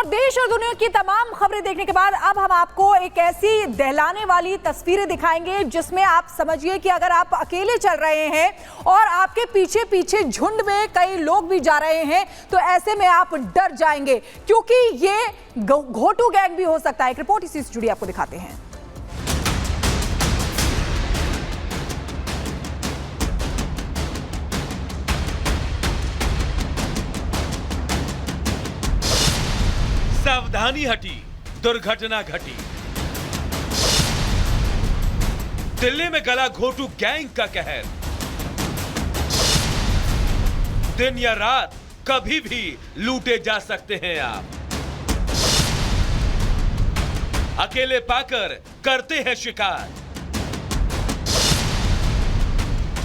और देश और दुनिया की तमाम खबरें देखने के बाद अब हम आपको एक ऐसी दहलाने वाली तस्वीरें दिखाएंगे जिसमें आप समझिए कि अगर आप अकेले चल रहे हैं और आपके पीछे पीछे झुंड में कई लोग भी जा रहे हैं तो ऐसे में आप डर जाएंगे, क्योंकि ये घोटू गैंग भी हो सकता है। एक रिपोर्ट इसी से जुड़ी आपको दिखाते हैं। सावधानी हटी, दुर्घटना घटी। दिल्ली में गला घोटू गैंग का कहर। दिन या रात कभी भी लूटे जा सकते हैं आप। अकेले पाकर करते हैं शिकार।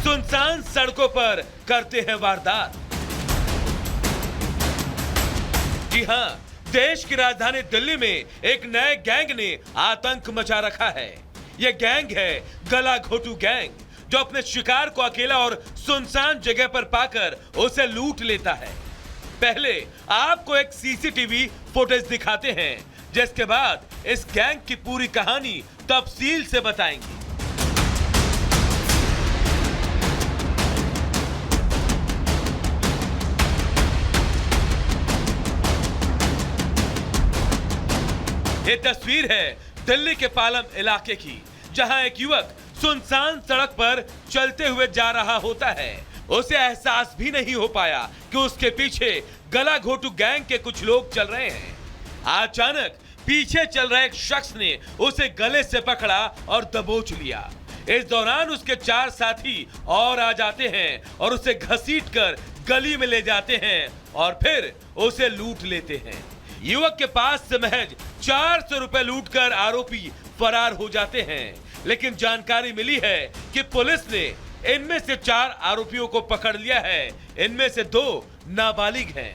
सुनसान सड़कों पर करते हैं वारदात। जी हां, देश की राजधानी दिल्ली में एक नए गैंग ने आतंक मचा रखा है। यह गैंग है गला घोटू गैंग, जो अपने शिकार को अकेला और सुनसान जगह पर पाकर उसे लूट लेता है। पहले आपको एक सीसीटीवी फुटेज दिखाते हैं, जिसके बाद इस गैंग की पूरी कहानी तफसील से बताएंगे। ये तस्वीर है दिल्ली के पालम इलाके की, जहां एक युवक सुनसान सड़क पर चलते हुए जा रहा होता है। उसे एहसास भी नहीं हो पाया कि उसके पीछे गला घोटू गैंग के कुछ लोग चल रहे हैं। अचानक पीछे चल रहे एक शख्स ने उसे गले से पकड़ा और दबोच लिया। इस दौरान उसके 4 साथी और आ जाते हैं और उसे घसीटकर गली में ले जाते हैं और फिर उसे लूट लेते हैं। युवक के पास से महज 400 रुपए लूटकर आरोपी फरार हो जाते हैं, लेकिन जानकारी मिली है कि पुलिस ने इनमें से 4 आरोपियों को पकड़ लिया है। इनमें से 2 नाबालिग हैं।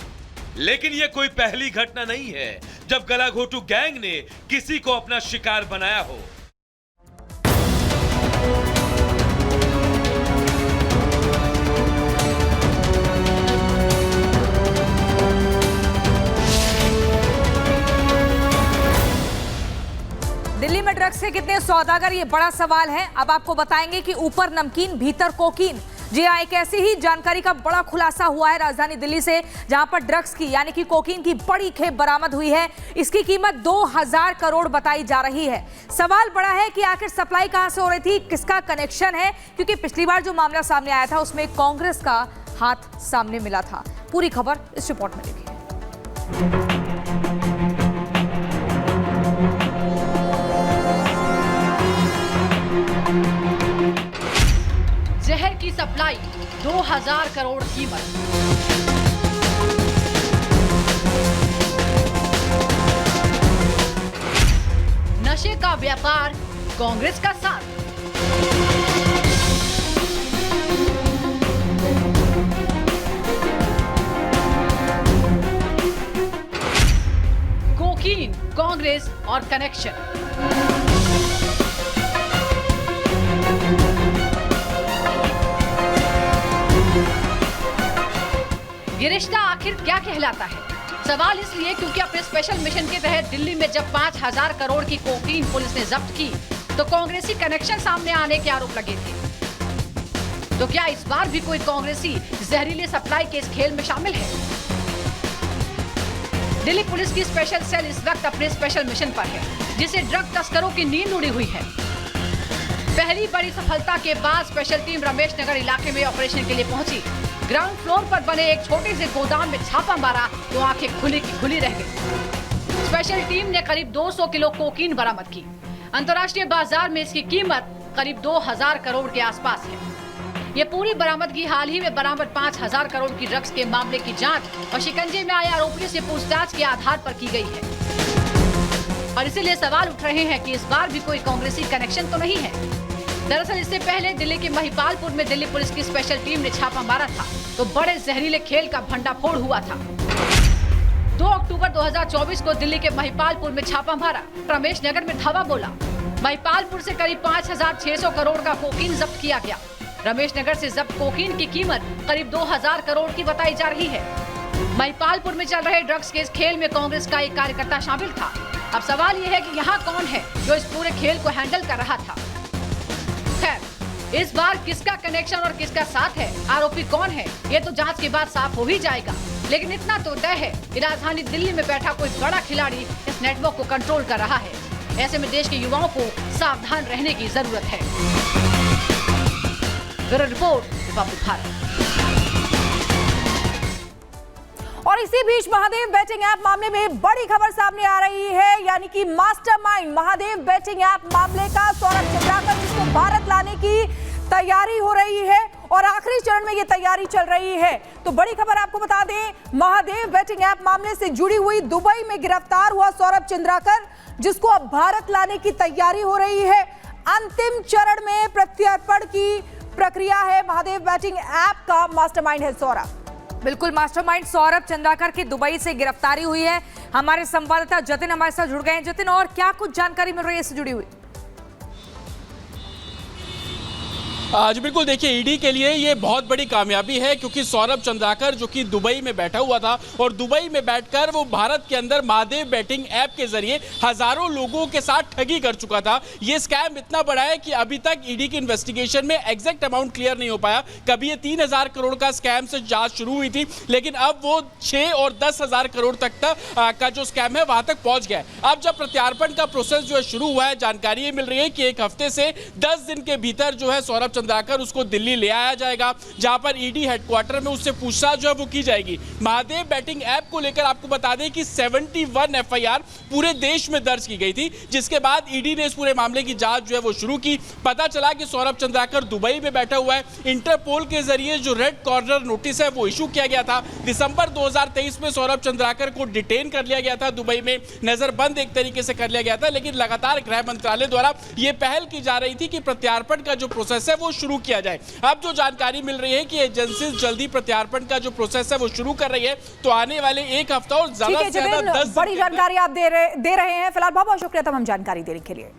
लेकिन यह कोई पहली घटना नहीं है जब गला घोटू गैंग ने किसी को अपना शिकार बनाया हो। दिल्ली में ड्रग्स के कितने सौदागर, ये बड़ा सवाल है। अब आपको बताएंगे कि ऊपर नमकीन भीतर कोकीन। जी हाँ, एक ऐसी ही जानकारी का बड़ा खुलासा हुआ है राजधानी दिल्ली से, जहां पर ड्रग्स की यानी कि कोकीन की बड़ी खेप बरामद हुई है। इसकी कीमत 2000 करोड़ बताई जा रही है। सवाल बड़ा है कि आखिर सप्लाई कहां से हो रही थी, किसका कनेक्शन है, क्योंकि पिछली बार जो मामला सामने आया था उसमें कांग्रेस का हाथ सामने मिला था। पूरी खबर इस रिपोर्ट में देखिए। जहर की सप्लाई, 2000 करोड़ कीमत। नशे का व्यापार, कांग्रेस का साथ। कोकीन, कांग्रेस और कनेक्शन। ये रिश्ता आखिर क्या कहलाता है? सवाल इसलिए क्योंकि अपने स्पेशल मिशन के तहत दिल्ली में जब 5000 करोड़ की कोकीन पुलिस ने जब्त की तो कांग्रेसी कनेक्शन सामने आने के आरोप लगे थे। तो क्या इस बार भी कोई कांग्रेसी जहरीले सप्लाई के इस खेल में शामिल है? दिल्ली पुलिस की स्पेशल सेल इस वक्त अपने स्पेशल मिशन पर है, जिसे ड्रग तस्करों की नींद उड़ी हुई है। पहली बड़ी सफलता के बाद स्पेशल टीम रमेश नगर इलाके में ऑपरेशन के लिए पहुंची। ग्राउंड फ्लोर पर बने एक छोटे से गोदाम में छापा मारा तो आंखें खुली की खुली रह गई। स्पेशल टीम ने करीब 200 किलो कोकीन बरामद की। अंतर्राष्ट्रीय बाजार में इसकी कीमत करीब 2000 करोड़ के आसपास है। ये पूरी बरामदगी हाल ही में बरामद 5000 करोड़ की ड्रग्स के मामले की जांच और शिकंजे में आए आरोपियों से पूछताछ के आधार पर की गई है। और इसीलिए सवाल उठ रहे हैं कि इस बार भी कोई कांग्रेसी कनेक्शन तो नहीं है। दरअसल इससे पहले दिल्ली के महिपालपुर में दिल्ली पुलिस की स्पेशल टीम ने छापा मारा था तो बड़े जहरीले खेल का भंडाफोड़ हुआ था। 2 अक्टूबर 2024 को दिल्ली के महिपालपुर में छापा मारा, रमेश नगर में धावा बोला। महिपालपुर से करीब 5600 करोड़ का कोकीन जब्त किया गया। रमेश नगर से जब्त कोकीन की कीमत करीब 2000 करोड़ की बताई जा रही है। महिपालपुर में चल रहे ड्रग्स केस खेल में कांग्रेस का एक कार्यकर्ता शामिल था। अब सवाल यह है कि यहाँ कौन है जो इस पूरे खेल को हैंडल कर रहा था। खैर, इस बार किसका कनेक्शन और किसका साथ है, आरोपी कौन है, ये तो जांच के बाद साफ हो ही जाएगा। लेकिन इतना तो तय है कि राजधानी दिल्ली में बैठा कोई बड़ा खिलाड़ी इस नेटवर्क को कंट्रोल कर रहा है। ऐसे में देश के युवाओं को सावधान रहने की जरूरत है। Bureau report, Republic Bharat. और इसी बीच महादेव बैटिंग ऐप मामले में बड़ी खबर सामने आ रही है, यानी कि मास्टरमाइंड महादेव बैटिंग ऐप मामले का सौरभ चंद्राकर, जिसको भारत लाने की तैयारी हो रही है और आखिरी चरण में ये तैयारी चल रही है। तो बड़ी खबर आपको बता दें, महादेव बैटिंग ऐप मामले से जुड़ी हुई दुबई में गिरफ्तार हुआ सौरभ चंद्राकर, जिसको अब भारत लाने की तैयारी हो रही है। अंतिम चरण में प्रत्यर्पण की प्रक्रिया है। महादेव बैटिंग ऐप का मास्टरमाइंड है सौरभ। बिल्कुल, मास्टरमाइंड सौरभ चंद्राकर की दुबई से गिरफ्तारी हुई है। हमारे संवाददाता जतिन हमारे साथ जुड़ गए हैं। जतिन, और क्या कुछ जानकारी मिल रही है इससे जुड़ी हुई? जी बिल्कुल, देखिए ईडी के लिए ये बहुत बड़ी कामयाबी है, क्योंकि सौरभ चंद्राकर जो कि दुबई में बैठा हुआ था और दुबई में बैठकर वो भारत के अंदर महादेव बैटिंग ऐप के जरिए हजारों लोगों के साथ ठगी कर चुका था। ये स्कैम इतना बड़ा है कि अभी तक ईडी की इन्वेस्टिगेशन में एग्जैक्ट अमाउंट क्लियर नहीं हो पाया। कभी ये 3,000 करोड़ का स्कैम से जांच शुरू हुई थी, लेकिन अब वो 6 और 10,000 करोड़ तक का जो स्कैम है वहां तक पहुंच गया। अब जब प्रत्यार्पण का प्रोसेस जो है शुरू हुआ है, जानकारी ये मिल रही है कि एक हफ्ते से 10 दिन के भीतर जो है सौरभ चंद्राकर उसको दिल्ली ले आया जाएगा, जहां पर ईडी हेडक्वार्टर में उससे पूछताछ जो है वो की जाएगी। महादेव बैटिंग ऐप को लेकर आपको बता दें कि 71 एफआईआर पूरे देश में दर्ज की गई थी, जिसके बाद ईडी ने इस पूरे मामले की जांच जो है वो शुरू की। पता चला कि सौरभ चंद्राकर दुबई में बैठा हुआ है। इंटरपोल के जरिए जो रेड कॉर्नर नोटिस है वो इशू किया गया था। दिसंबर 2023 में सौरभ चंद्राकर को डिटेन कर लिया गया था, दुबई में नजरबंद एक तरीके से कर लिया गया था। लेकिन लगातार गृह मंत्रालय द्वारा यह पहल की जा रही थी कि प्रत्यार्पण का जो प्रोसेस है वो शुरू किया जाए। अब जो जानकारी मिल रही है कि एजेंसी जल्दी प्रत्यार्पण का जो प्रोसेस है वो शुरू कर रही है, तो आने वाले एक हफ्ता और ज्यादा से ज्यादा 10 बड़ी जानकारी आप दे रहे हैं। फिलहाल बहुत बहुत शुक्रिया तमाम जानकारी देने के लिए।